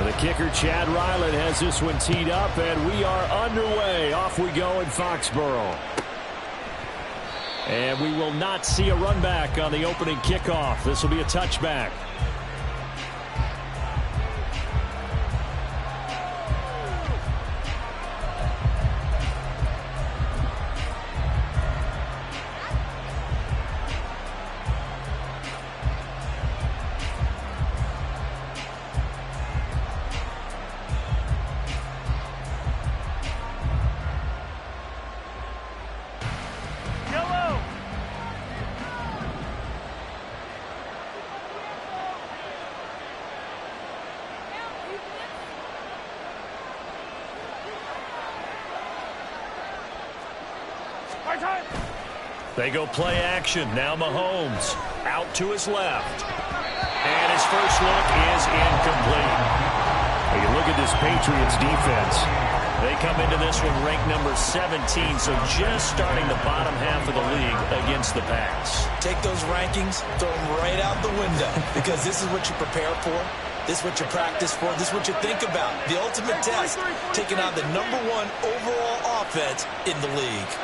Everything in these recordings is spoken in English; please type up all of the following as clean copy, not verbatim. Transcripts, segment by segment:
The kicker, Chad Ryland, has this one teed up, and we are underway. Off we go in Foxborough. And we will not see a run back on the opening kickoff. This will be a touchback. They go play action. Now Mahomes out to his left. And his first look is incomplete. When you look at this Patriots defense, they come into this one ranked number 17, so just starting the bottom half of the league against the pass. Take those rankings, throw them right out the window, because this is what you prepare for. This is what you practice for. This is what you think about. The ultimate test, taking on the #1 overall offense in the league.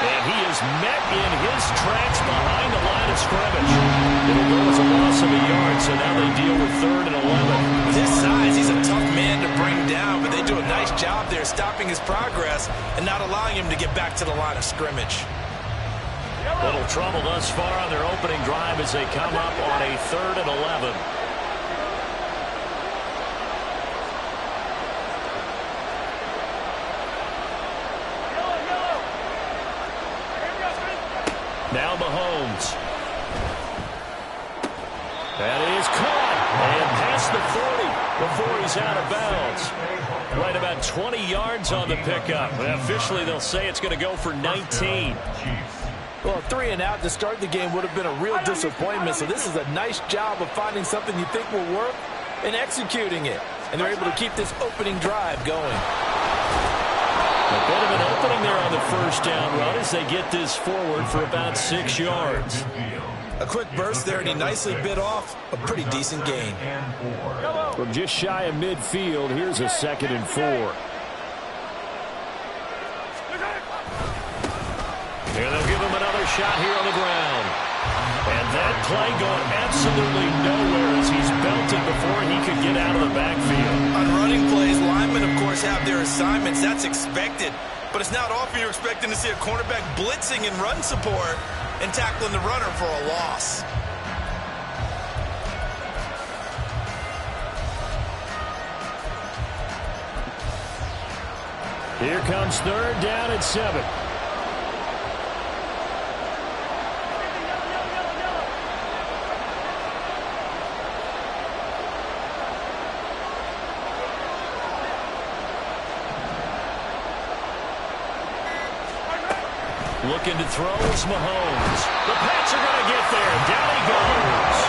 And he is met in his tracks behind the line of scrimmage. It'll go as a loss of a yard, so now they deal with 3rd and 11. With his size, he's a tough man to bring down, but they do a nice job there stopping his progress and not allowing him to get back to the line of scrimmage. Little trouble thus far on their opening drive as they come up on a 3rd and 11. Now Mahomes. That is caught and past the 40 before he's out of bounds. Right about 20 yards on the pickup. Officially, they'll say it's going to go for 19. Well, 3 and out to start the game would have been a real disappointment, so this is a nice job of finding something you think will work and executing it. And they're able to keep this opening drive going. A bit of an opening there on the first down run as they get this forward for about 6 yards. A quick burst there, and he nicely bit off a pretty decent gain. From just shy of midfield, here's a 2nd and 4. And they'll give him another shot here on the ground. And that play going absolutely nowhere as he's belted before he could get out of the backfield. On running plays, linemen, of course, have their assignments. That's expected. But it's not often you're expecting to see a cornerback blitzing in run support and tackling the runner for a loss. Here comes 3rd down and 7. Looking to throw is Mahomes. The Pats are going to get there. Down he goes.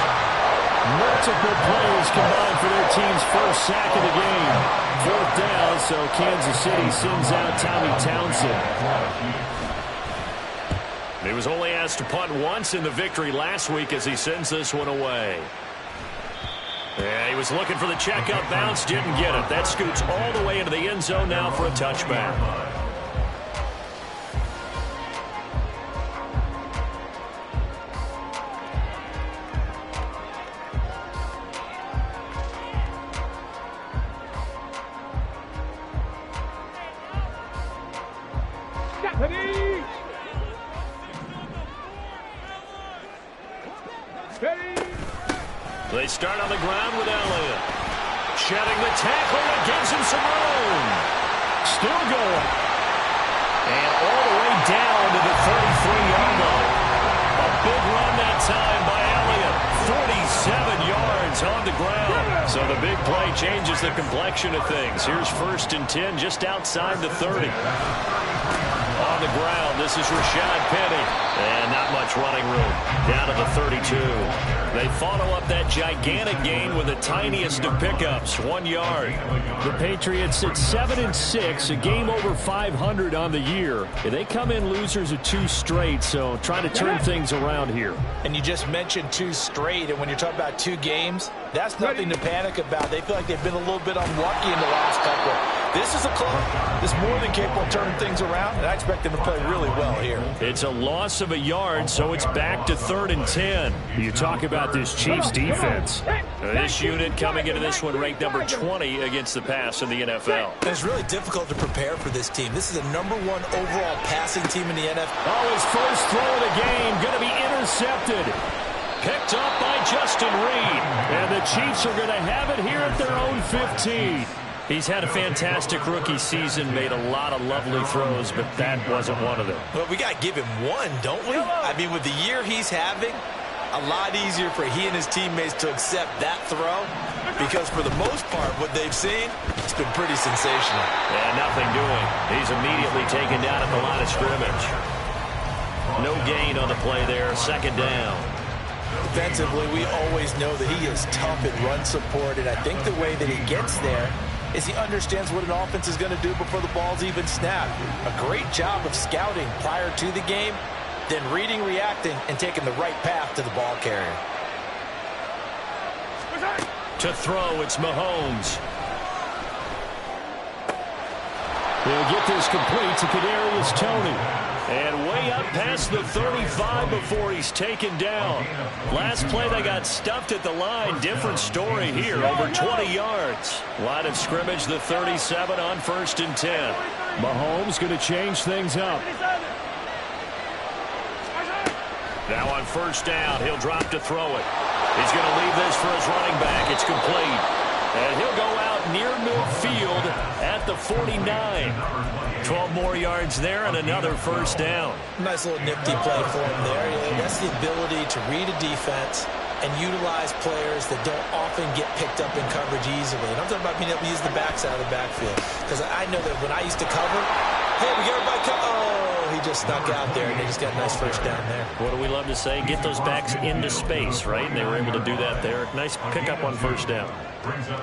Multiple players combined for their team's first sack of the game. 4th down, so Kansas City sends out Tommy Townsend. He was only asked to punt once in the victory last week as he sends this one away. Yeah, he was looking for the checkup bounce, didn't get it. That scoots all the way into the end zone now for a touchback. They start on the ground with Elliott. Shedding the tackle that gives him some room. Still going. And all the way down to the 33-yard line. A big run that time by Elliott. 47 yards on the ground. So the big play changes the complexion of things. Here's 1st and 10 just outside the 30. On the ground, this is Rashad Penny. And not much running room. Down to the 32. They follow up that gigantic gain with the tiniest of pickups, 1 yard. The Patriots at 7-6, a game over 500 on the year. They come in losers of 2 straight, so trying to turn things around here. And you just mentioned 2 straight, and when you're talking about 2 games, that's nothing to panic about. They feel like they've been a little bit unlucky in the last couple. This is a club that's more than capable of turning things around, and I expect them to play really well here. It's a loss of a yard, so it's back to 3rd and 10. You talk about this Chiefs defense. This unit coming into this one ranked number 20 against the pass in the NFL. And it's really difficult to prepare for this team. This is the #1 overall passing team in the NFL. Oh, his first throw of the game going to be intercepted. Picked up by Justin Reed. And the Chiefs are going to have it here at their own 15. He's had a fantastic rookie season, made a lot of lovely throws, but that wasn't one of them. Well, we got to give him one, don't we? I mean, with the year he's having, a lot easier for he and his teammates to accept that throw, because for the most part, what they've seen, it's been pretty sensational. And nothing doing. He's immediately taken down at the line of scrimmage. No gain on the play there, 2nd down. Defensively, we always know that he is tough in run support, and I think the way that he gets there is he understands what an offense is going to do before the ball's even snapped. A great job of scouting prior to the game, then reading, reacting, and taking the right path to the ball carrier. To throw, it's Mahomes. They'll get this complete to Kadarius Toney. And way up past the 35 before he's taken down. Last play they got stuffed at the line. Different story here, over 20 yards. Line of scrimmage, the 37 on 1st and 10. Mahomes going to change things up. Now on 1st down, he'll drop to throw it. He's going to leave this for his running back. It's complete. And he'll go out near midfield at the 49. 12 more yards there and another 1st down. Nice little nifty play for him there. That's the ability to read a defense and utilize players that don't often get picked up in coverage easily. And I'm talking about being able to use the backside of the backfield. Because I know that when I used to cover, hey, we get everybody he just snuck out there, and they just got a nice 1st down there. What do we love to say? Get those backs into space, right? And they were able to do that there. Nice pickup on 1st down.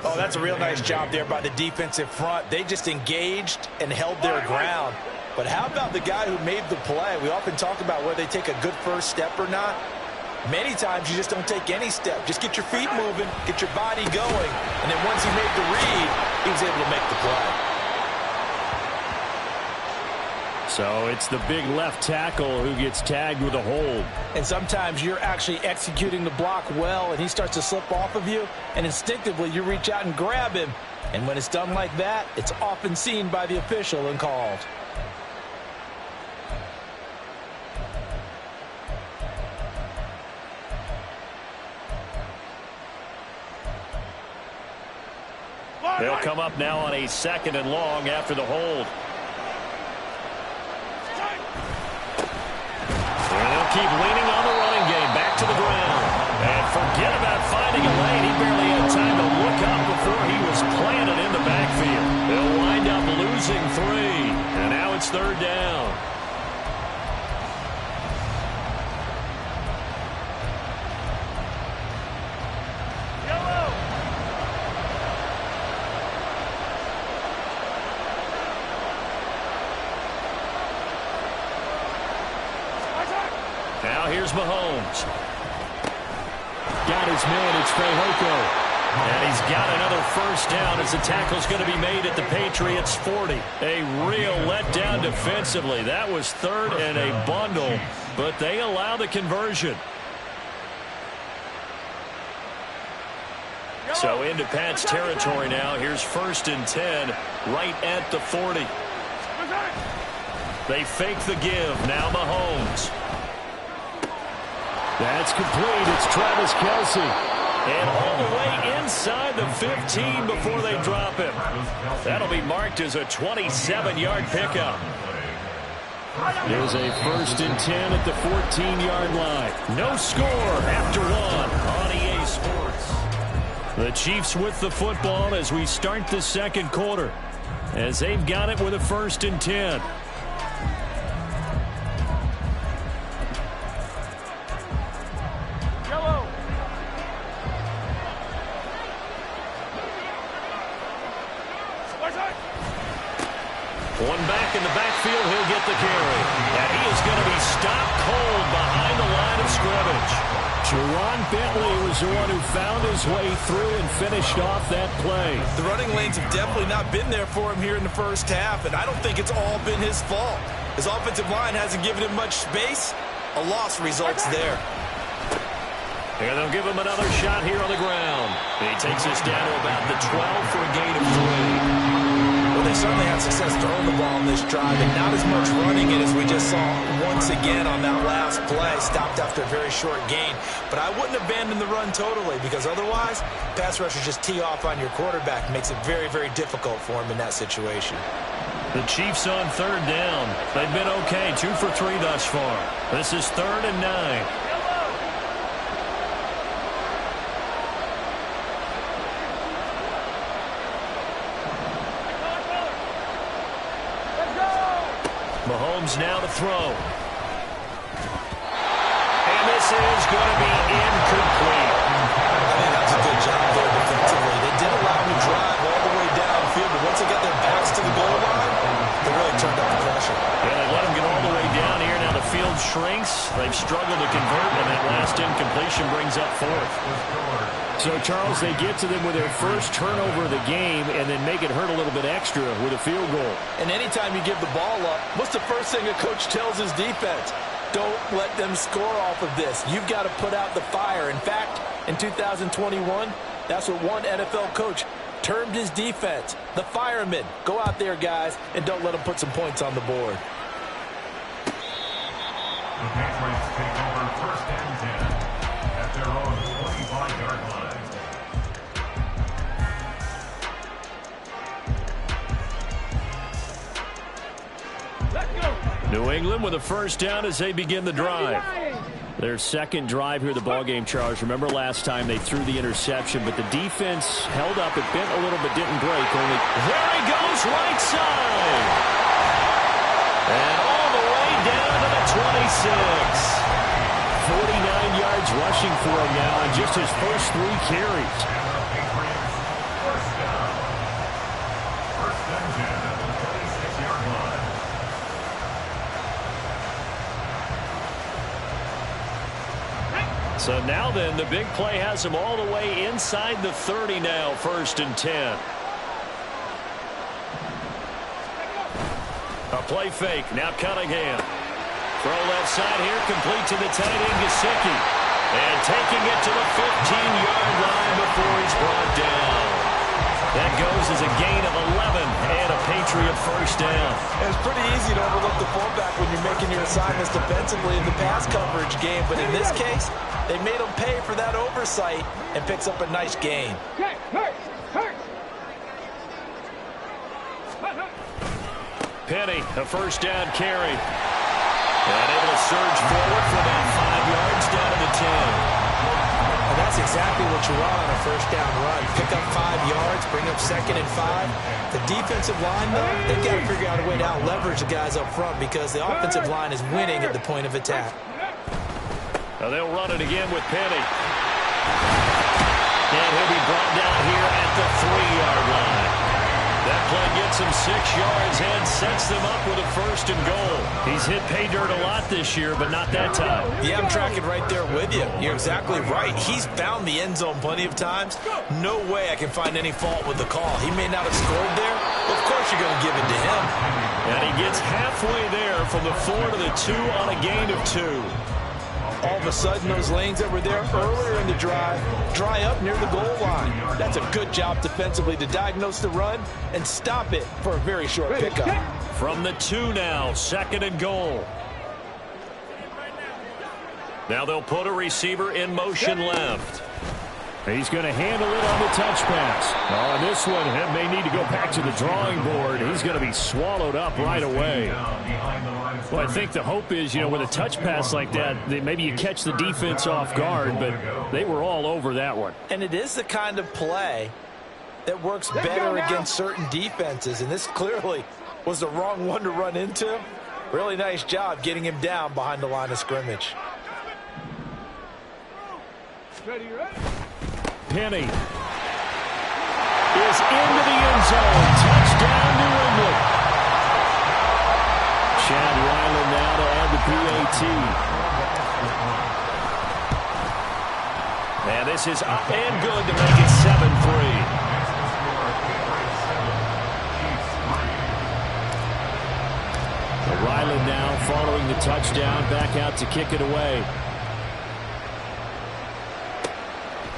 Oh, that's a real nice job there by the defensive front. They just engaged and held their ground. But how about the guy who made the play? We often talk about whether they take a good first step or not. Many times you just don't take any step. Just get your feet moving, get your body going, and then once he made the read, he was able to make the play. So it's the big left tackle who gets tagged with a hold. And sometimes you're actually executing the block well, and he starts to slip off of you, and instinctively you reach out and grab him. And when it's done like that, it's often seen by the official and called. They'll come up now on a 2nd and long after the hold. And they'll keep leaning on the running game. Back to the ground. And forget about finding a lane. He barely had time to look up before he was planted in the backfield. They'll wind up losing 3. And now it's 3rd down. Now here's Mahomes. Got his man, it's Fehoko. And he's got another 1st down as the tackle's going to be made at the Patriots' 40. A real letdown defensively. That was 3rd and a bundle, but they allow the conversion. So into Pat's territory now. Here's 1st and 10 right at the 40. They fake the give. Now Mahomes. That's complete. It's Travis Kelce. And all the way inside the 15 before they drop him. That'll be marked as a 27-yard pickup. There's a 1st and 10 at the 14-yard line. No score after 1 on EA Sports. The Chiefs with the football as we start the 2nd quarter, as they've got it with a 1st and 10. Jerron Bentley was the one who found his way through and finished off that play. The running lanes have definitely not been there for him here in the first half, and I don't think it's all been his fault. His offensive line hasn't given him much space. A loss results there. And they'll give him another shot here on the ground. He takes us down to about the 12 for a gain of 3. Well, they certainly had success throwing the ball on this drive, and not as much running it as we just saw once again on that last play. Stopped after a very short gain. But I wouldn't abandon the run totally, because otherwise, pass rushers just tee off on your quarterback. Makes it very, very difficult for him in that situation. The Chiefs on third down. They've been okay, 2 for 3 thus far. This is 3rd and 9. Mahomes now to throw. And this is going to be incomplete. I mean, that's a good job there defensively. They did allow him to drive all the way downfield, but once they got their backs to the goal line, they really turned up the pressure. Yeah, they let him get all the way down here. Now the field shrinks. They've struggled to convert, and that last incompletion brings up 4th. So, Charles, they get to them with their first turnover of the game and then make it hurt a little bit extra with a field goal. And anytime you give the ball up, what's the first thing a coach tells his defense? Don't let them score off of this. You've got to put out the fire. In fact, in 2021, that's what one NFL coach termed his defense, the firemen. Go out there, guys, and don't let them put some points on the board. The Patriots take over 1st and 10 at their own 25-yard line. New England with a first down as they begin the drive. Their second drive here, the ballgame, Charles. Remember last time they threw the interception, but the defense held up. It bent a little but didn't break. Only there he goes, right side. And all the way down to the 26. 49 yards rushing for him now in just his first 3 carries. First down. 1st and 10 at the 26-yard line. So now then, the big play has him all the way inside the 30 now, 1st and 10. A play fake, now Cunningham. Throw left side here, complete to the tight end, Gesicki. And taking it to the 15-yard line before he's brought down. That goes as a gain of 11 and a Patriot first down. It's pretty easy to overlook the fullback when you're making your assignments defensively in the pass coverage game, but in this case, they made him pay for that oversight and picks up a nice gain. Penny, a first down carry. And able to surge forward for about 5 yards down to the 10. And that's exactly what you want on a first down run. Pick up 5 yards, bring up 2nd and 5. The defensive line, though, they've got to figure out a way to out-leverage the guys up front because the offensive line is winning at the point of attack. Now they'll run it again with Penny. And he'll be brought down here at the 3-yard line. That play gets him 6 yards and sets them up with a 1st and goal. He's hit pay dirt a lot this year, but not that time. Yeah, I'm tracking right there with you. You're exactly right. He's found the end zone plenty of times. No way I can find any fault with the call. He may not have scored there, but of course you're going to give it to him. And he gets halfway there from the 4 to the 2 on a gain of 2. All of a sudden, those lanes that were there earlier in the drive dry up near the goal line. That's a good job defensively to diagnose the run and stop it for a very short pickup. From the 2 now, 2nd and goal. Now they'll put a receiver in motion left. He's going to handle it on the touch pass. On this one, he may need to go back to the drawing board. He's going to be swallowed up right away. Well, I think the hope is, with a touch pass like that, maybe you catch the defense off guard, but they were all over that one. And it is the kind of play that works better against certain defenses, and this clearly was the wrong one to run into. Really nice job getting him down behind the line of scrimmage. Penny is into the end zone. Touchdown, New England. Chad Ryland now to add the PAT. this is up and good to make it 7-3. Ryland now following the touchdown, back out to kick it away.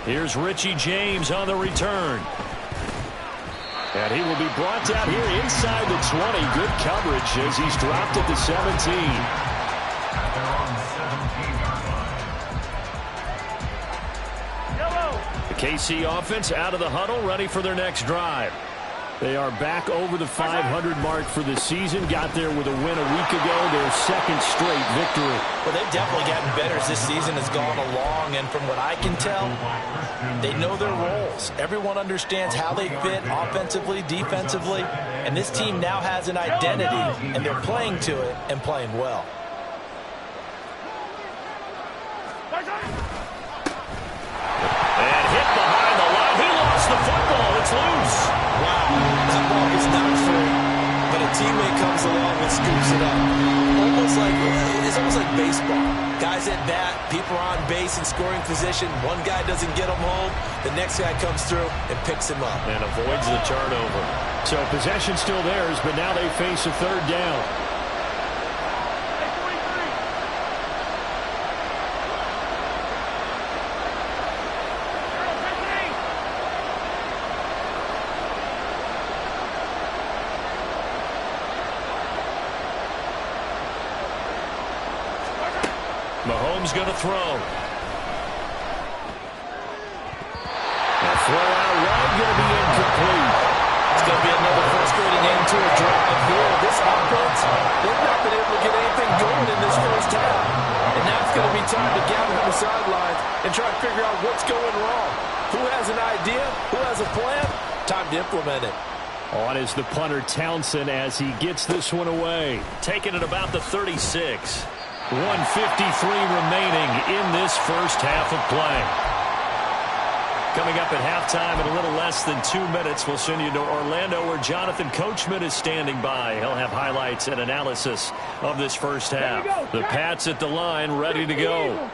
Here's Richie James on the return. And he will be brought down here inside the 20. Good coverage as he's dropped at the 17. The KC offense out of the huddle, ready for their next drive. They are back over the 500 mark for the season. Got there with a win a week ago, their second straight victory. Well, they've definitely gotten better as this season has gone along, and from what I can tell, they know their roles. Everyone understands how they fit offensively, defensively, and this team now has an identity, and they're playing to it and playing well. And hit behind the line. He lost the football. It's loose. Wow, that ball is not free, but a teammate comes along and scoops it up. It's almost like baseball. Guys at bat, people are on base in scoring position. One guy doesn't get him home, the next guy comes through and picks him up. And avoids the turnover. So possession still theirs, but now they face a third down. Mahomes going to throw. A throw out wide, going to be incomplete. It's going to be another frustrating end to a drive here. This offense, they've not been able to get anything going in this first half. And now it's going to be time to gather on the sidelines and try to figure out what's going wrong. Who has an idea? Who has a plan? Time to implement it. On is the punter Townsend as he gets this one away. Taking it about the 36. 1:53 remaining in this first half of play. Coming up at halftime in a little less than 2 minutes, we'll send you to Orlando where Jonathan Coachman is standing by. He'll have highlights and analysis of this first half. The Pats at the line ready to go.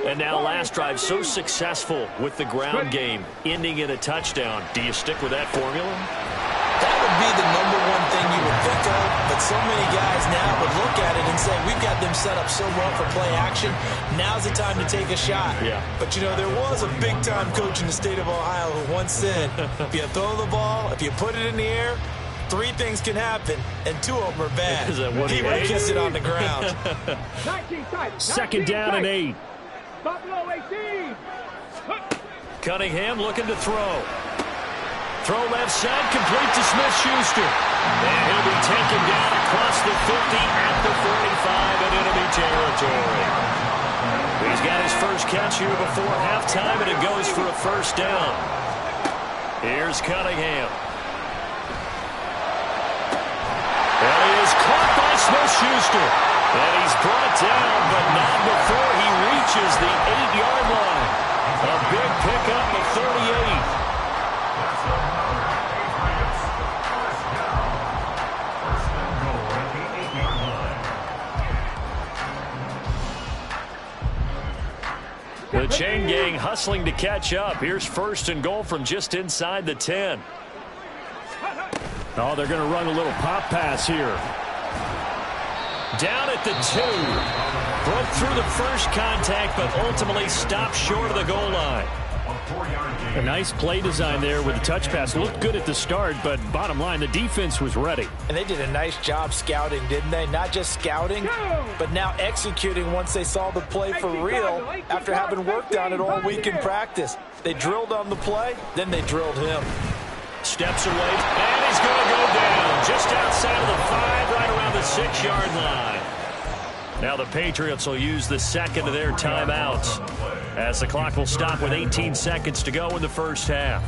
And now last drive so successful with the ground game, ending in a touchdown. Do you stick with that formula? That would be the number one thing you would think of, but so many guys now would look at it and say, we've got them set up so well for play action. Now's the time to take a shot. Yeah. But, you know, there was a big-time coach in the state of Ohio who once said, if you throw the ball, if you put it in the air, 3 things can happen, and 2 of them are bad. He would kiss it on the ground. Second down and 8. Buffalo 18. Cunningham looking to throw. Throw left side, complete to Smith-Schuster. And he'll be taken down across the 50 at the 45 in enemy territory. He's got his first catch here before halftime, and it goes for a first down. Here's Cunningham. And he is caught by Smith-Schuster. And he's brought down, but not before he reaches the 8-yard line. A big pickup of 38. The chain gang hustling to catch up. Here's first and goal from just inside the 10. Oh, they're going to run a little pop pass here. Down at the 2. Broke through the first contact, but ultimately stopped short of the goal line. A nice play design there with the touch pass. Looked good at the start, but bottom line, the defense was ready. And they did a nice job scouting, didn't they? Not just scouting, but now executing once they saw the play for real after having worked on it all week in practice. They drilled on the play, then they drilled him. Steps away, and he's going to go down just outside of the 5, right around the 6-yard line. Now the Patriots will use the second of their timeouts as the clock will stop with 18 seconds to go in the first half.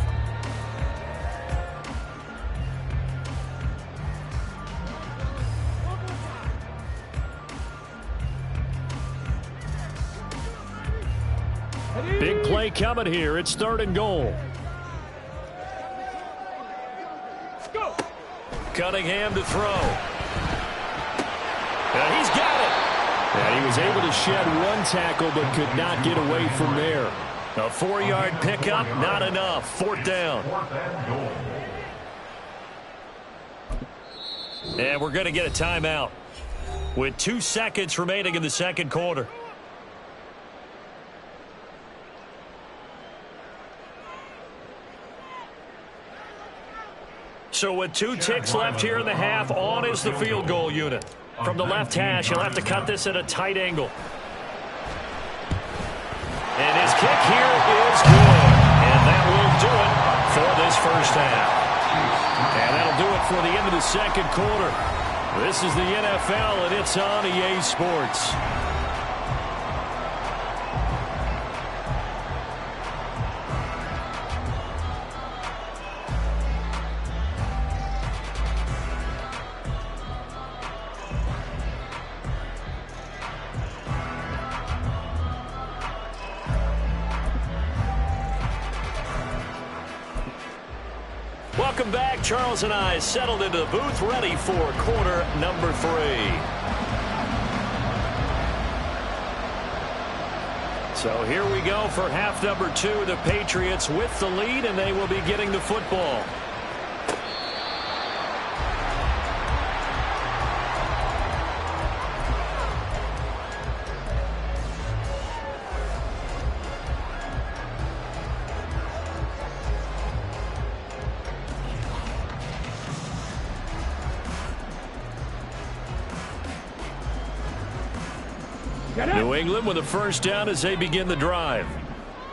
Big play coming here. It's third and goal. Go. Cunningham to throw. And he's got it. And he was able to shed one tackle but could not get away from there. A 4-yard pickup, not enough. 4th down. And we're going to get a timeout with 2 seconds remaining in the second quarter. So with 2 ticks left here in the half, on is the field goal unit. From the left hash, he'll have to cut this at a tight angle. And his kick here is good. And that will do it for this first half. And that'll do it for the end of the second quarter. This is the NFL, and it's on EA Sports. Welcome back. Charles and I settled into the booth, ready for quarter number 3. So here we go for half number 2. The Patriots with the lead, and they will be getting the football. New England with a first down as they begin the drive.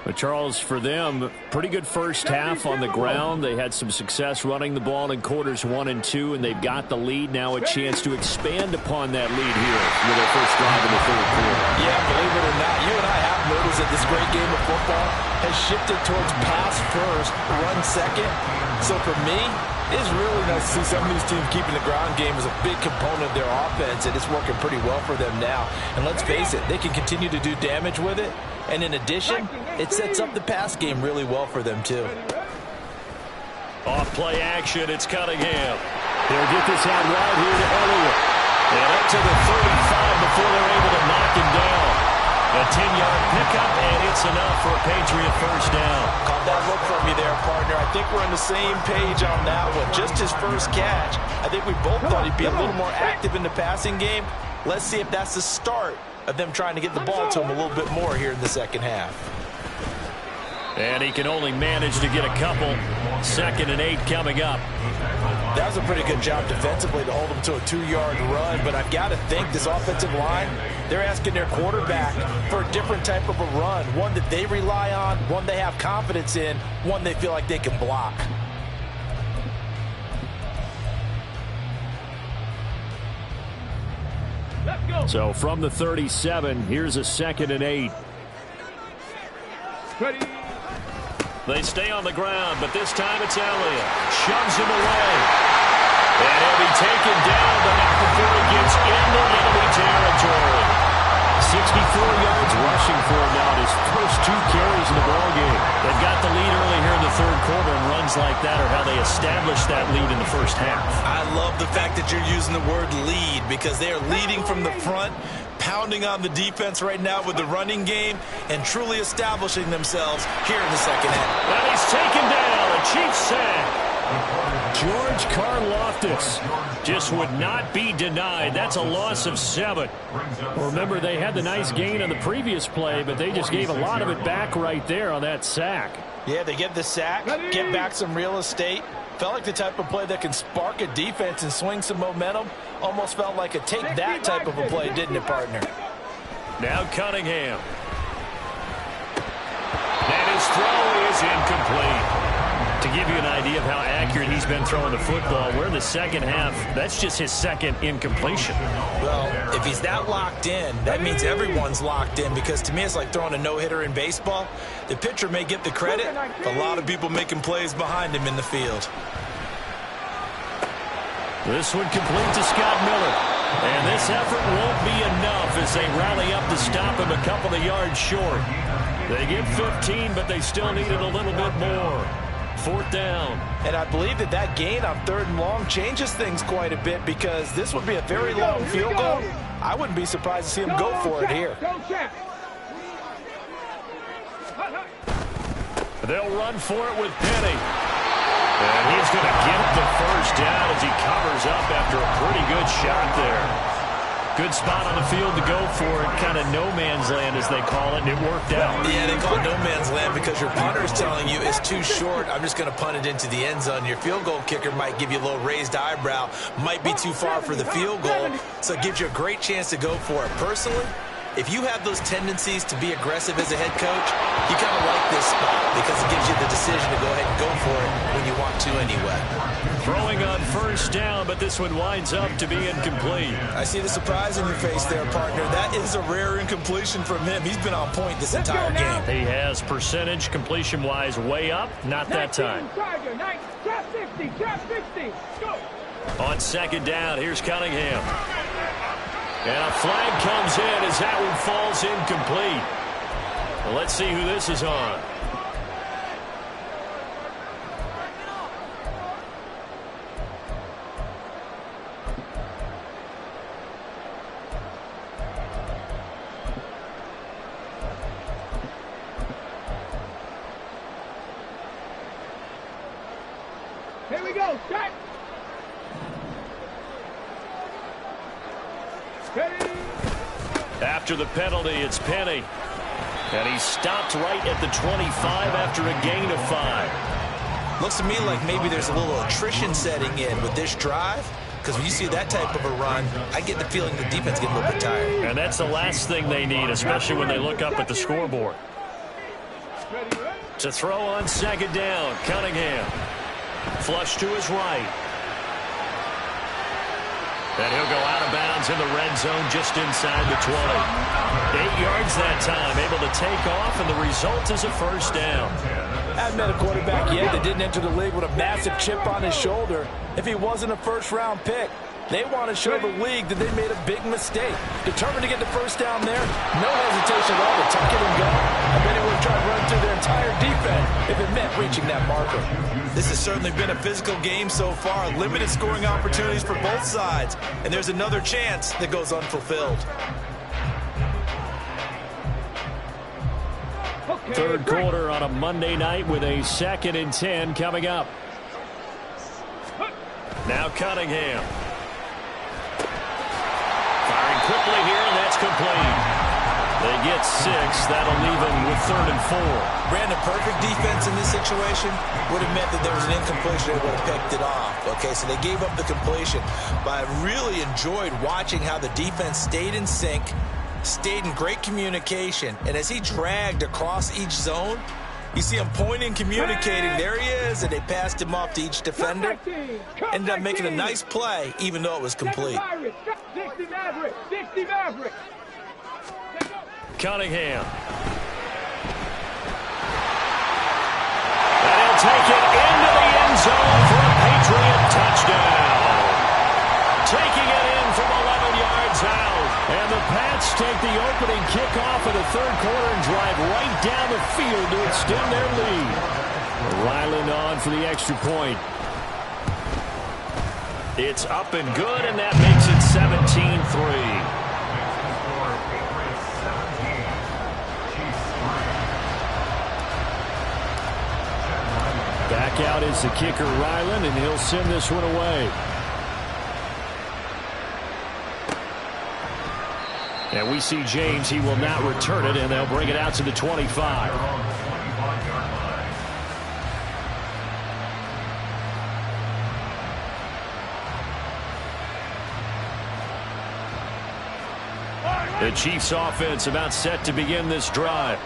But Charles, for them, pretty good first half on the ground. They had some success running the ball in quarters 1 and 2, and they've got the lead now, a chance to expand upon that lead here with their first drive in the third quarter. Yeah, believe it or not, you and I have noticed that this great game of football has shifted towards pass first, run second. So for me, it's really nice to see some of these teams keeping the ground game as a big component of their offense, and it's working pretty well for them now. And let's face it, they can continue to do damage with it. And in addition, it sets up the pass game really well for them, too. Off play action, it's Cunningham. They'll get this out right here to Elliott. And up to the 35 before they're able to knock him down. A 10-yard pickup, and it's enough for a Patriot first down. Caught that look from you there, partner. I think we're on the same page on that one. Just his first catch, I think we both thought he'd be a little more active in the passing game. Let's see if that's the start of them trying to get the ball to him a little bit more here in the second half. And he can only manage to get a couple. 2nd and 8 coming up. That was a pretty good job defensively to hold him to a 2-yard run, but I've got to think this offensive line, they're asking their quarterback for a different type of a run, one that they rely on, one they have confidence in, one they feel like they can block. So from the 37, here's a 2nd and 8. Ready. They stay on the ground, but this time it's Elliott. Shoves him away. And he'll be taken down, but not before he gets into enemy territory. 64 yards rushing for him now, his first 2 carries in the ballgame. They've got the lead early here in the third quarter, and runs like that are how they established that lead in the first half. I love the fact that you're using the word lead, because they are leading from the front, pounding on the defense right now with the running game, and truly establishing themselves here in the second half. And he's taken down, a Chiefs sack. George Karlaftis just would not be denied. That's a loss of 7. Remember, they had the nice gain on the previous play, but they just gave a lot of it back right there on that sack. Yeah, they get the sack, get back some real estate. Felt like the type of play that can spark a defense and swing some momentum. Almost felt like a take-that type of a play, didn't it, partner? Now Cunningham. And his throw is incomplete. To give you an idea of how accurate he's been throwing the football, we're in the second half. That's just his 2nd incompletion. Well, if he's that locked in, that means everyone's locked in, because to me it's like throwing a no-hitter in baseball. The pitcher may get the credit, but a lot of people making plays behind him in the field. This one complete to Scott Miller. And this effort won't be enough as they rally up to stop him a couple of yards short. They get 15, but they still needed a little bit more. 4th down. And I believe that that gain on 3rd and long changes things quite a bit, because this would be a very long field goal. I wouldn't be surprised to see him go for it here. They'll run for it with Penny. And he's going to get the first down as he covers up after a pretty good shot there. Good spot on the field to go for it. Kind of no man's land, as they call it, and it worked out. Yeah, they call it no man's land because your punter is telling you it's too short. I'm just going to punt it into the end zone. Your field goal kicker might give you a little raised eyebrow. Might be too far for the field goal, so it gives you a great chance to go for it. Personally, if you have those tendencies to be aggressive as a head coach, you kind of like this spot because it gives you the decision to go ahead and go for it when you want to anyway. Throwing on first down, but this one winds up to be incomplete. I see the surprise in your face there, partner. That is a rare incompletion from him. He's been on point this entire game. He has percentage completion-wise way up. Not that time. Trap 50, trap 50. Go. On second down, here's Cunningham. And a flag comes in as that one falls incomplete. Well, let's see who this is on. Here we go. Start. After the penalty, it's Penny. And he stopped right at the 25 after a gain of 5. Looks to me like maybe there's a little attrition setting in with this drive. Because when you see that type of a run, I get the feeling the defense gets a little bit tired. And that's the last thing they need, especially when they look up at the scoreboard. To throw on second down, Cunningham. Flush to his right. And he'll go out of bounds in the red zone just inside the 20. 8 yards that time, able to take off, and the result is a first down. I haven't met a quarterback yet that didn't enter the league with a massive chip on his shoulder if he wasn't a first-round pick. They want to show the league that they made a big mistake. Determined to get the first down there, no hesitation at all to tuck it and go. I bet he would have tried to run through their entire defense if it meant reaching that marker. This has certainly been a physical game so far. Limited scoring opportunities for both sides. And there's another chance that goes unfulfilled. Third quarter on a Monday night with a 2nd and 10 coming up. Now Cunningham. Firing quickly here, and that's complete. They get 6. That'll leave them with 3rd and 4. Brandon, perfect defense in this situation would have meant that there was an incompletion. They would have picked it off. Okay, so they gave up the completion. But I really enjoyed watching how the defense stayed in sync, stayed in great communication. And as he dragged across each zone, you see him pointing, communicating. There he is, and they passed him off to each defender. Ended up making a nice play, even though it was complete. 60 Maverick, 60 Maverick. Cunningham. And he'll take it into the end zone for a Patriot touchdown. Taking it in from 11 yards out. And the Pats take the opening kickoff of the third quarter and drive right down the field to extend their lead. Ryland on for the extra point. It's up and good, and that makes it 17-3. Back out is the kicker, Ryland, and he'll send this one away. And we see James. He will not return it, and they'll bring it out to the 25. The Chiefs offense about set to begin this drive.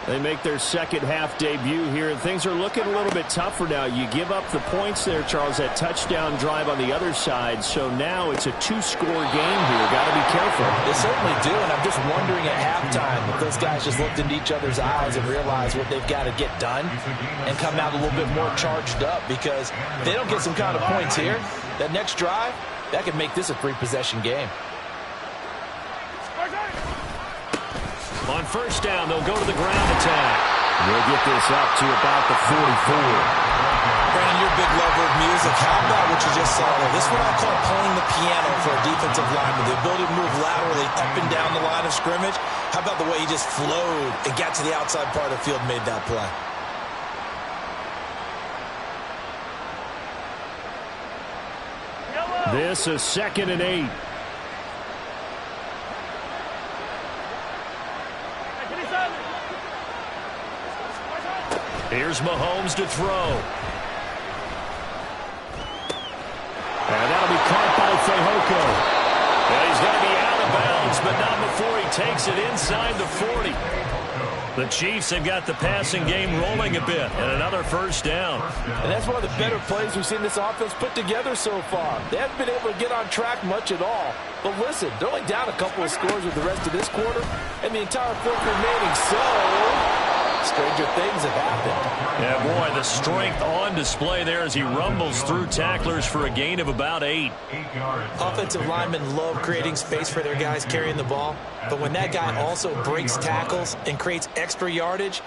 They make their second half debut here, and things are looking a little bit tougher now. You give up the points there, Charles, that touchdown drive on the other side, so now it's a 2-score game here. Got to be careful. They certainly do, and I'm just wondering at halftime if those guys just looked into each other's eyes and realized what they've got to get done and come out a little bit more charged up, because if they don't get some kind of points here, that next drive, that could make this a 3-possession game. On first down, they'll go to the ground attack. They'll get this up to about the 44. Brandon, you're a big lover of music. How about what you just saw there? This is what I call playing the piano for a defensive lineman. The ability to move laterally up and down the line of scrimmage. How about the way he just flowed and got to the outside part of the field and made that play? This is 2nd and 8. Here's Mahomes to throw. And that'll be caught by Fehoko. And he's going to be out of bounds, but not before he takes it inside the 40. The Chiefs have got the passing game rolling a bit, and another first down. And that's one of the better plays we've seen this offense put together so far. They haven't been able to get on track much at all. But listen, they're only down a couple of scores with the rest of this quarter, and the entire fourth remaining, so stranger things have happened. Yeah, boy, the strength on display there as he rumbles through tacklers for a gain of about 8. Offensive linemen love creating space for their guys carrying the ball, but when that guy also breaks tackles and creates extra yardage,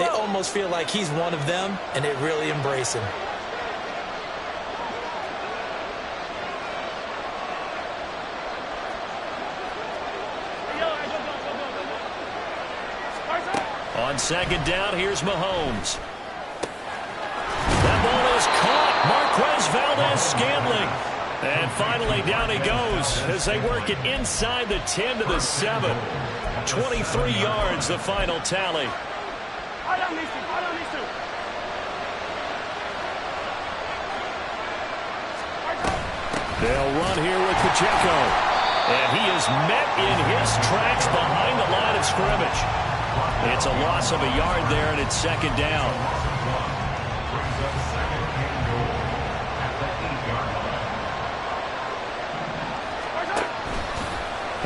they almost feel like he's one of them, and they really embrace him. On 2nd down, here's Mahomes. That ball is caught. Marquez Valdes-Scantling. And finally, down he goes as they work it inside the 10 to the 7. 23 yards, the final tally. They'll run here with Pacheco. And he is met in his tracks behind the line of scrimmage. It's a loss of a yard there, and it's 2nd down.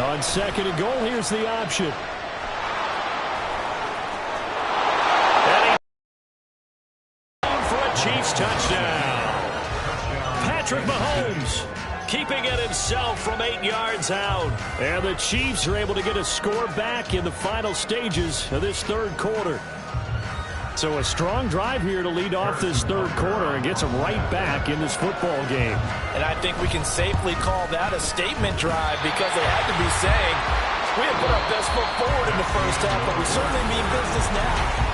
On 2nd and goal, here's the option. And for a Chiefs touchdown. Patrick Mahomes keeping it himself from 8 yards out. And the Chiefs are able to get a score back in the final stages of this third quarter. So a strong drive here to lead off this third quarter and gets them right back in this football game. And I think we can safely call that a statement drive because they had to be saying, we have put our best foot forward in the first half, but we certainly mean business now.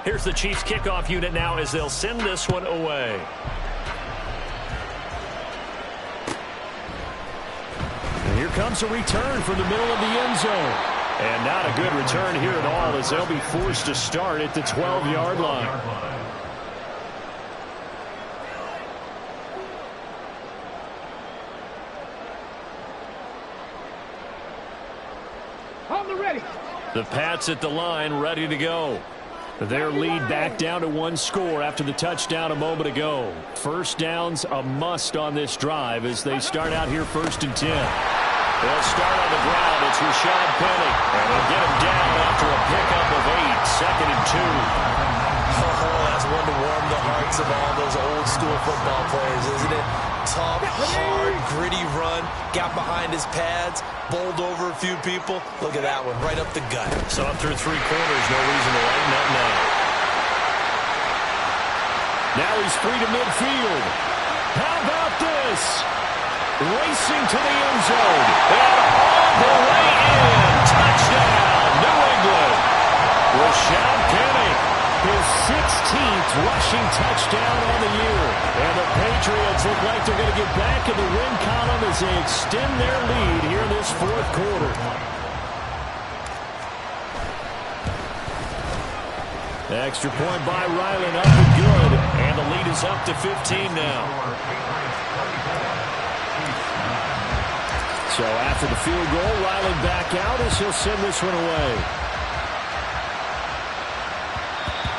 Here's the Chiefs kickoff unit now as they'll send this one away. And here comes a return from the middle of the end zone. And not a good return here at all as they'll be forced to start at the 12-yard line. On the ready. The Pats at the line, ready to go. Their lead back down to 1 score after the touchdown a moment ago. First down's a must on this drive as they start out here 1st and 10. They'll start on the ground. It's Rashad Penny. And they'll get him down after a pickup of 8. 2nd and 2. Oh, that's one to warm the hearts of all those old school football players, isn't it? Tough, hard, gritty run. Got behind his pads. Bowled over a few people. Look at that one, right up the gut. So up through 3 quarters, no reason to lighten up now. Now he's free to midfield. How about this? Racing to the end zone. And all the way in. Touchdown, New England. Rashad Penny, his 16th rushing touchdown on the year. And the Patriots look like they're going to get back in the win column as they extend their lead here in this 4th quarter. Extra point by Ryland, up and good. And the lead is up to 15 now. So after the field goal, Ryland back out as he'll send this one away.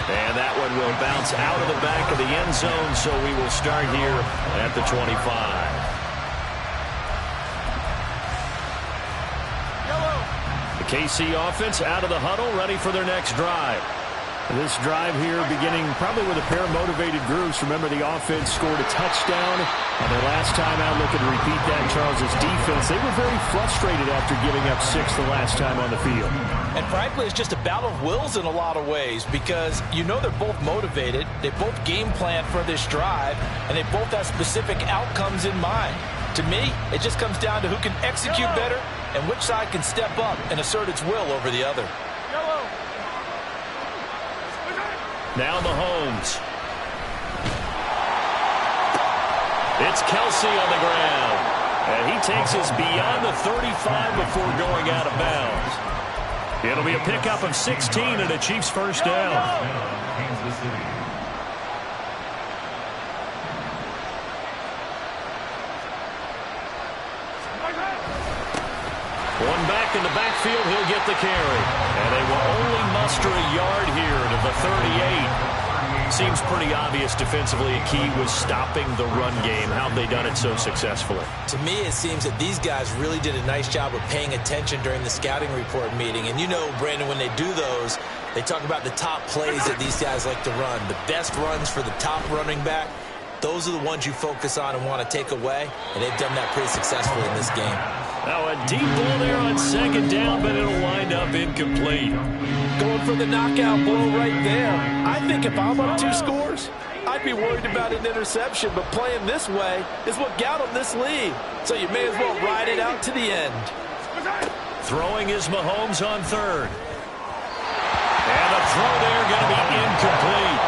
And that one will bounce out of the back of the end zone, so we will start here at the 25. The KC offense out of the huddle, ready for their next drive. This drive here beginning probably with a pair of motivated groups. Remember, the offense scored a touchdown. And their last time out, looking to repeat that, Charles' defense. They were very frustrated after giving up 6 the last time on the field. And frankly, it's just a battle of wills in a lot of ways because you know they're both motivated. They both game plan for this drive, and they both have specific outcomes in mind. To me, it just comes down to who can execute better and which side can step up and assert its will over the other. Now Mahomes. It's Kelsey on the ground. And he takes us beyond the 35 before going out of bounds. It'll be a pickup of 16 and a Chiefs first down. Kansas City. One back in the backfield, he'll get the carry. And they will only muster a yard here to the 38. Seems pretty obvious defensively a key was stopping the run game. How have they done it so successfully? To me, it seems that these guys really did a nice job of paying attention during the scouting report meeting. And you know, Brandon, when they do those, they talk about the top plays that these guys like to run. The best runs for the top running back, those are the ones you focus on and want to take away. And they've done that pretty successfully in this game. Now a deep ball there on second down, but it'll wind up incomplete. Going for the knockout blow right there. I think if I'm up 2 scores, I'd be worried about an interception, but playing this way is what got them this lead. So you may as well ride it out to the end. Throwing is Mahomes on third. And a throw there going to be incomplete.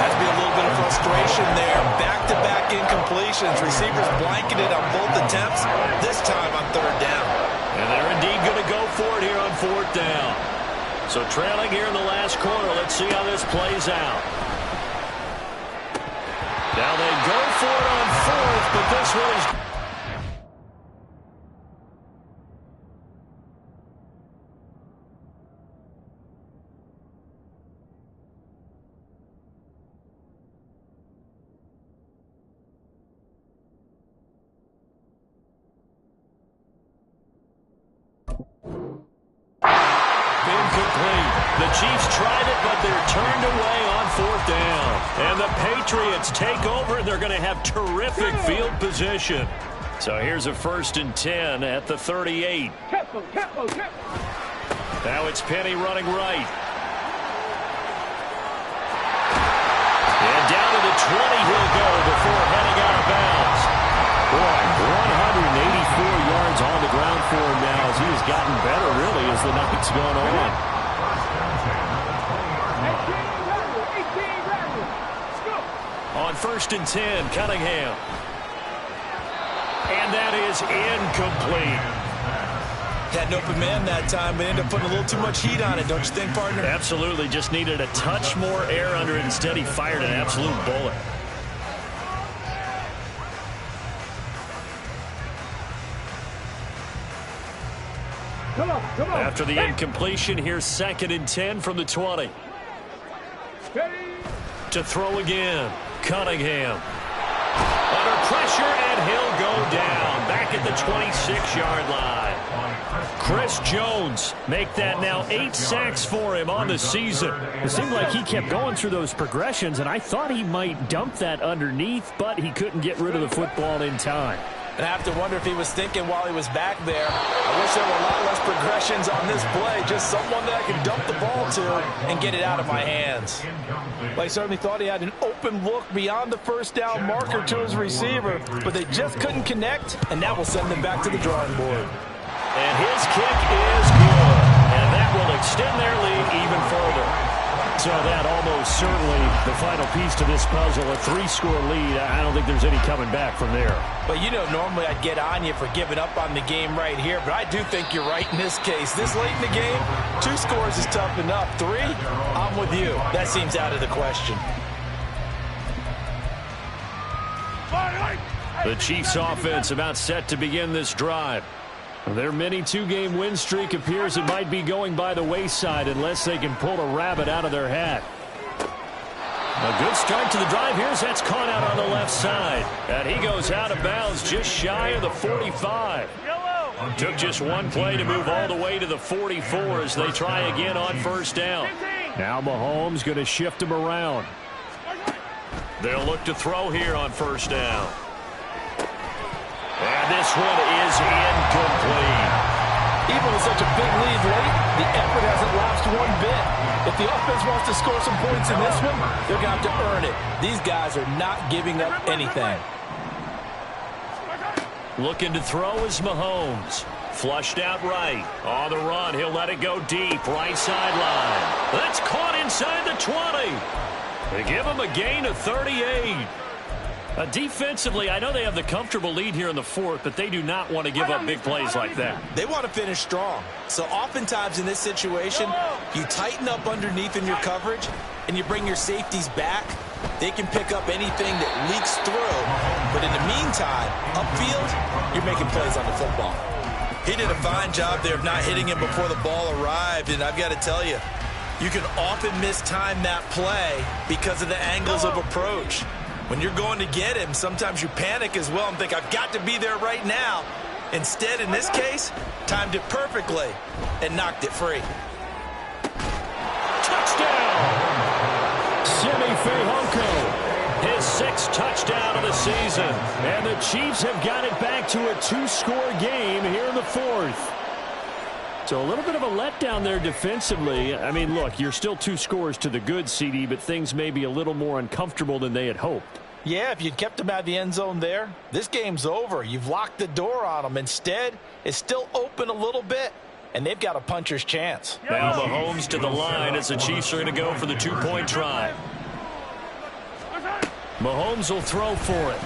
Has to be a little bit of frustration there. Back-to-back incompletions. Receivers blanketed on both attempts. This time on third down. And they're indeed going to go for it here on fourth down. So trailing here in the last quarter. Let's see how this plays out. Now they go for it on fourth, but this one is... The Chiefs tried it, but they're turned away on fourth down. And the Patriots take over, and they're going to have terrific field position. So here's a 1st and 10 at the 38. Now it's Penny running right. And down to the 20 he'll go before heading out of bounds. Boy, 184 yards on the ground for him now as he has gotten better, really, as the night's gone on. On 1st and 10, Cunningham. And that is incomplete. Had an open man that time, but ended up putting a little too much heat on it, don't you think, partner? Absolutely. Just needed a touch more air under it. Instead, he fired an absolute bullet. Come on. After the incompletion, here's 2nd and 10 from the 20. To throw again. Cunningham. Under pressure, and he'll go down. Back at the 26-yard line. Chris Jones make that now 8 sacks for him on the season. It seemed like he kept going through those progressions, and I thought he might dump that underneath, but he couldn't get rid of the football in time. And I have to wonder if he was thinking while he was back there, I wish there were a lot less progressions on this play, just someone that I could dump the ball to and get it out of my hands. Well, he certainly thought he had an open look beyond the first down marker to his receiver, but they just couldn't connect, and that will send them back to the drawing board. And his kick is good, and that will extend their lead even further. So that almost certainly the final piece to this puzzle, a 3-score lead. I don't think there's any coming back from there. But you know, normally I'd get on you for giving up on the game right here, but I do think you're right in this case. This late in the game, 2 scores is tough enough. 3, I'm with you. That seems out of the question. The Chiefs offense about set to begin this drive. Their mini 2-game win streak appears it might be going by the wayside unless they can pull a rabbit out of their hat. A good start to the drive. Here's that's caught out on the left side. And he goes out of bounds just shy of the 45. Took just one play to move all the way to the 44 as they try again on first down. Now Mahomes going to shift him around. They'll look to throw here on first down. And this one is incomplete. Even with such a big lead late, the effort hasn't lapsed one bit. If the offense wants to score some points in this one, they're going to have to earn it. These guys are not giving up anything. Looking to throw is Mahomes. Flushed out right. On the run, he'll let it go deep. Right sideline. That's caught inside the 20. They give him a gain of 38. Defensively, I know they have the comfortable lead here in the fourth, but they do not want to give up big plays like that. They want to finish strong. So oftentimes in this situation, you tighten up underneath in your coverage, and you bring your safeties back. They can pick up anything that leaks through. But in the meantime, upfield, you're making plays on the football. He did a fine job there of not hitting him before the ball arrived, and I've got to tell you, you can often mistime that play because of the angles of approach. When you're going to get him, sometimes you panic as well and think, I've got to be there right now. Instead, in this case, timed it perfectly and knocked it free. Touchdown! Simi Fehoko, his sixth touchdown of the season. And the Chiefs have got it back to a 2-score game here in the fourth. So a little bit of a letdown there defensively. I mean, look, you're still 2 scores to the good, CD, but things may be a little more uncomfortable than they had hoped. Yeah, if you'd kept them out of the end zone there, this game's over. You've locked the door on them. Instead, it's still open a little bit, and they've got a puncher's chance. Now Mahomes to the line as the Chiefs are going to go for the 2-point try. Mahomes will throw for it.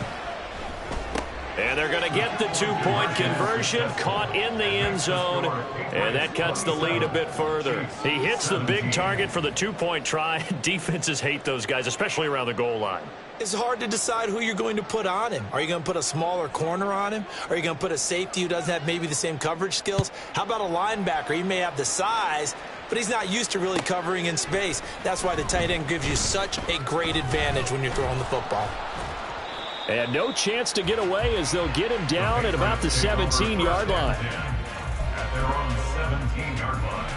And they're going to get the 2-point conversion, caught in the end zone, and that cuts the lead a bit further. He hits the big target for the 2-point try. Defenses hate those guys, especially around the goal line. It's hard to decide who you're going to put on him. Are you going to put a smaller corner on him? Are you going to put a safety who doesn't have maybe the same coverage skills? How about a linebacker? He may have the size, but he's not used to really covering in space. That's why the tight end gives you such a great advantage when you're throwing the football. And no chance to get away as they'll get him down at about the 17-yard line. At their own 17-yard line.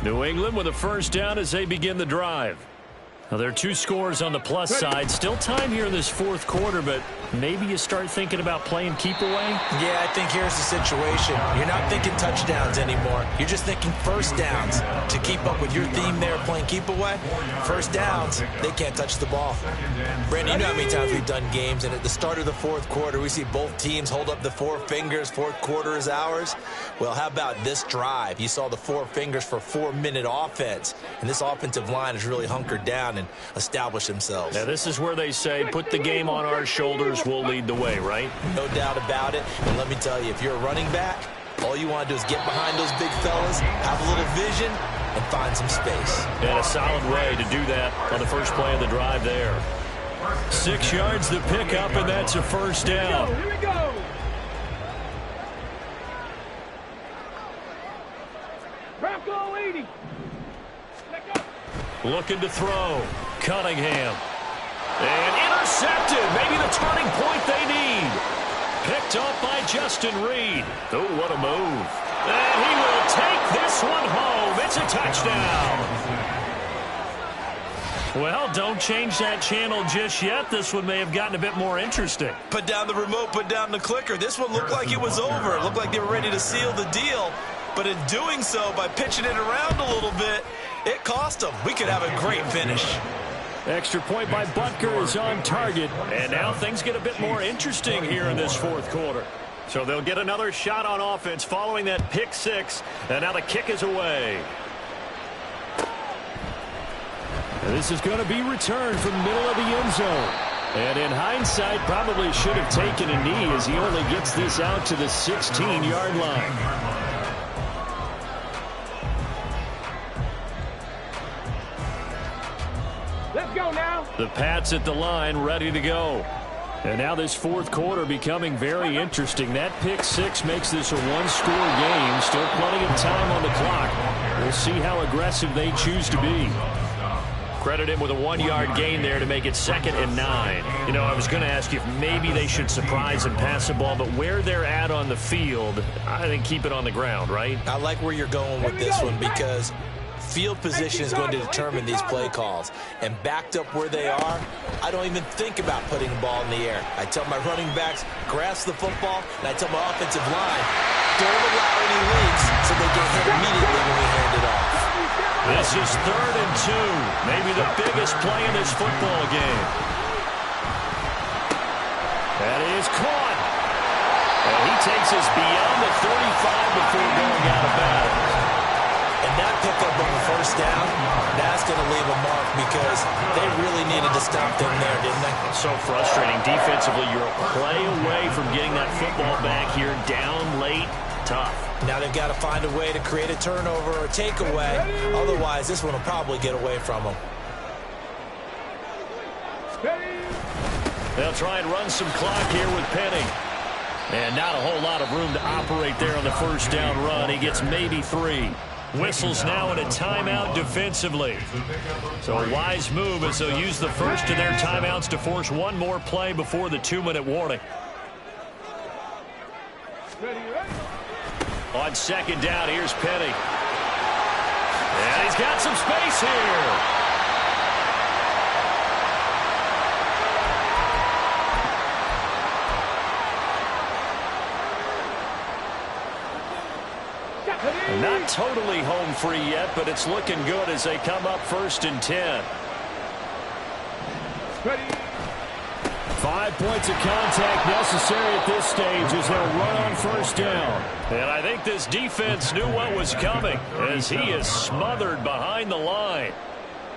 New England with a first down as they begin the drive. Now, there are 2 scores on the plus side. Still time here in this fourth quarter, but maybe you start thinking about playing keep away? Yeah, I think here's the situation. You're not thinking touchdowns anymore. You're just thinking first downs. To keep up with your theme there, playing keep away, first downs, they can't touch the ball. Brandon, you know how many times we've done games, and at the start of the fourth quarter, we see both teams hold up the 4 fingers, fourth quarter is ours. Well, how about this drive? You saw the 4 fingers for 4-minute offense, and this offensive line has really hunkered down and established themselves. Now, this is where they say, put the game on our shoulders, we'll lead the way, right? No doubt about it. And let me tell you, if you're a running back, all you want to do is get behind those big fellas, have a little vision, and find some space. And a solid way to do that on the first play of the drive there. 6 yards the pickup, and that's a first down. Here we go. Bronco 80. Looking to throw. Cunningham. And intercepted. Maybe the turning point they need. Picked up by Justin Reed. Oh, what a move. And he will take this one home. It's a touchdown. Well, don't change that channel just yet. This one may have gotten a bit more interesting. Put down the remote, put down the clicker. This one looked like it was over. It looked like they were ready to seal the deal. But in doing so, by pitching it around a little bit, it cost them. We could have a great finish. Extra point by Butker is on target. And now things get a bit more interesting here in this fourth quarter. So they'll get another shot on offense following that pick 6. And now the kick is away. And this is going to be returned from the middle of the end zone. And in hindsight, probably should have taken a knee as he only gets this out to the 16-yard line. Let's go now. The Pats at the line, ready to go. And now this fourth quarter becoming very interesting. That pick 6 makes this a 1-score game. Still plenty of time on the clock. We'll see how aggressive they choose to be. Credit him with a 1-yard gain there to make it 2nd and 9. You know, I was going to ask you if maybe they should surprise and pass the ball, but where they're at on the field, I think keep it on the ground, right? I like where you're going with this one because field position is going to determine these play calls. And backed up where they are, I don't even think about putting the ball in the air. I tell my running backs, grasp the football, and I tell my offensive line, don't allow any leaks so they get hit immediately when we hand it off. This is 3rd and 2, maybe the biggest play in this football game. That is caught. And he takes us beyond the 35 before going out of bounds. And that pickup on the first down, that's going to leave a mark because they really needed to stop them there, didn't they? So frustrating. Defensively, you're a play away from getting that football back here. Down late, tough. Now they've got to find a way to create a turnover or a takeaway. Otherwise, this one will probably get away from them. They'll try and run some clock here with Penny. And not a whole lot of room to operate there on the first down run. He gets maybe 3. Whistles now in a timeout defensively. So a wise move as they'll use the first of their timeouts to force one more play before the 2-minute warning. On 2nd down, here's Penny. And he's got some space here. Not totally home free yet, but it's looking good as they come up 1st and 10. 5 points of contact necessary at this stage as they'll run on 1st down. And I think this defense knew what was coming as he is smothered behind the line.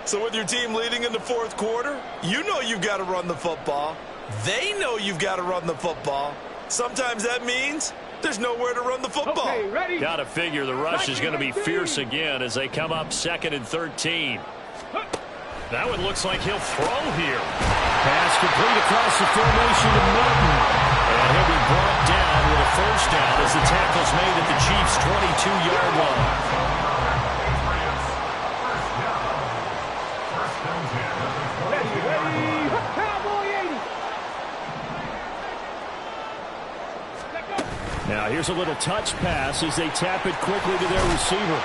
So with your team leading in the 4th quarter, you know you've got to run the football. They know you've got to run the football. Sometimes that means there's nowhere to run the football. Okay, ready? Got to figure the rush is going to be fierce again as they come up 2nd and 13. That one looks like he'll throw here. Pass complete across the formation to Martin. And he'll be brought down with a 1st down as the tackle's made at the Chiefs' 22-yard line. Ready. Cowboy 80. Now here's a little touch pass as they tap it quickly to their receiver.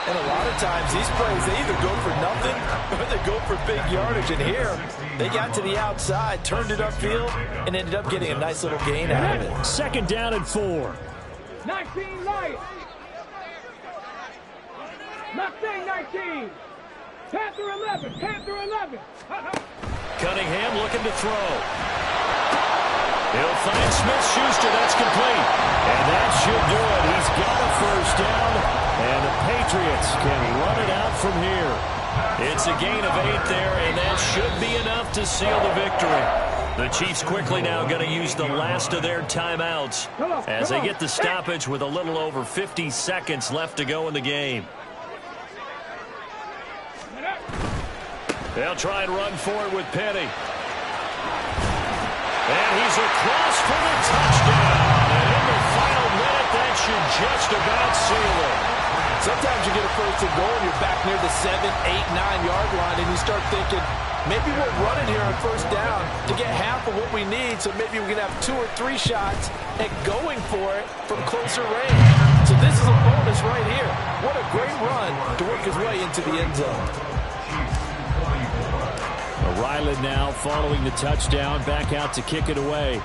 And a lot of times these plays, they either go for nothing or they go for big yardage. And here, they got to the outside, turned it upfield, and ended up getting a nice little gain out of it. 2nd down and 4. 19 light. Mustang 19. Panther 11. Panther 11. Cunningham looking to throw. He'll find Smith-Schuster. That's complete. And that should do it. He's got a 1st down, and the Patriots can run it out from here. It's a gain of 8 there, and that should be enough to seal the victory. The Chiefs quickly now going to use the last of their timeouts as they get the stoppage with a little over 50 seconds left to go in the game. They'll try and run for it with Penny. And he's across for the touchdown. And in the final minute, that should just about seal it. Sometimes you get a 1st and goal, and you're back near the 7, 8, 9-yard line, and you start thinking, maybe we'll run it here on 1st down to get half of what we need, so maybe we can have 2 or 3 shots at going for it from closer range. So this is a bonus right here. What a great run to work his way into the end zone. Ryland now following the touchdown, back out to kick it away.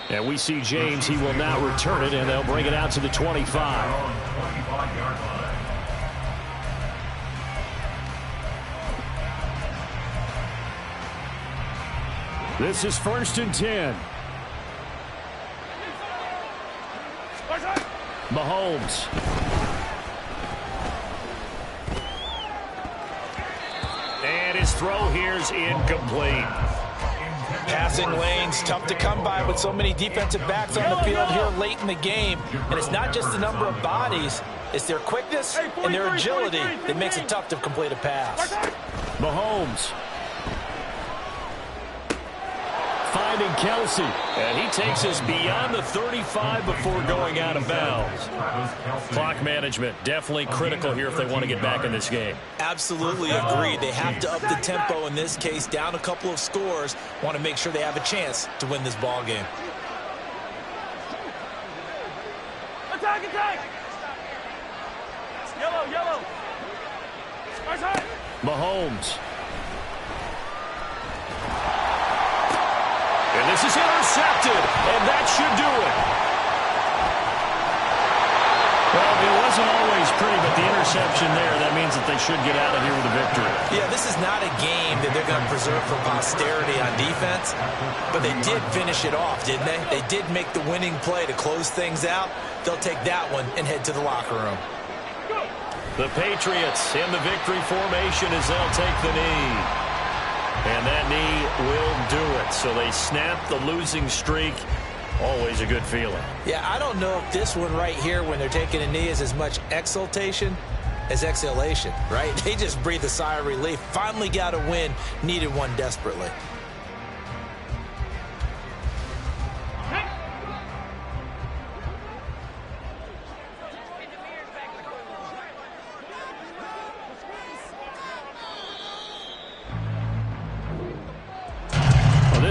And we see James. He will now return it, and they'll bring it out to the 25. This is 1st and 10. Mahomes. And his throw here's incomplete. Passing lanes, tough to come by with so many defensive backs on the field here late in the game. And it's not just the number of bodies, it's their quickness and their agility that makes it tough to complete a pass. Mahomes. finding Kelsey. And he takes us beyond the 35 before going out of bounds. Clock management definitely critical here if they want to get back in this game. Absolutely agreed. They have to up the tempo in this case, down a couple of scores. Want to make sure they have a chance to win this ball game. Attack, attack! Yellow, yellow! Mahomes. And this is intercepted, and that should do it. Well, it wasn't always pretty, but the interception there, that means that they should get out of here with a victory. Yeah, this is not a game that they're going to preserve for posterity on defense, but they did finish it off, didn't they? They did make the winning play to close things out. They'll take that one and head to the locker room. The Patriots in the victory formation as they'll take the knee. And that knee will do it. So they snap the losing streak. Always a good feeling. Yeah, I don't know if this one right here when they're taking a knee is as much exultation as exhalation, right? They just breathe a sigh of relief. Finally got a win. Needed one desperately.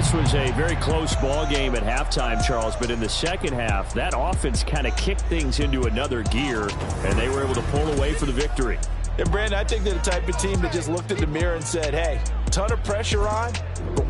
This was a very close ball game at halftime, Charles, but in the second half, that offense kind of kicked things into another gear, and they were able to pull away for the victory. And, Brandon, I think they're the type of team that just looked in the mirror and said, hey, ton of pressure on, but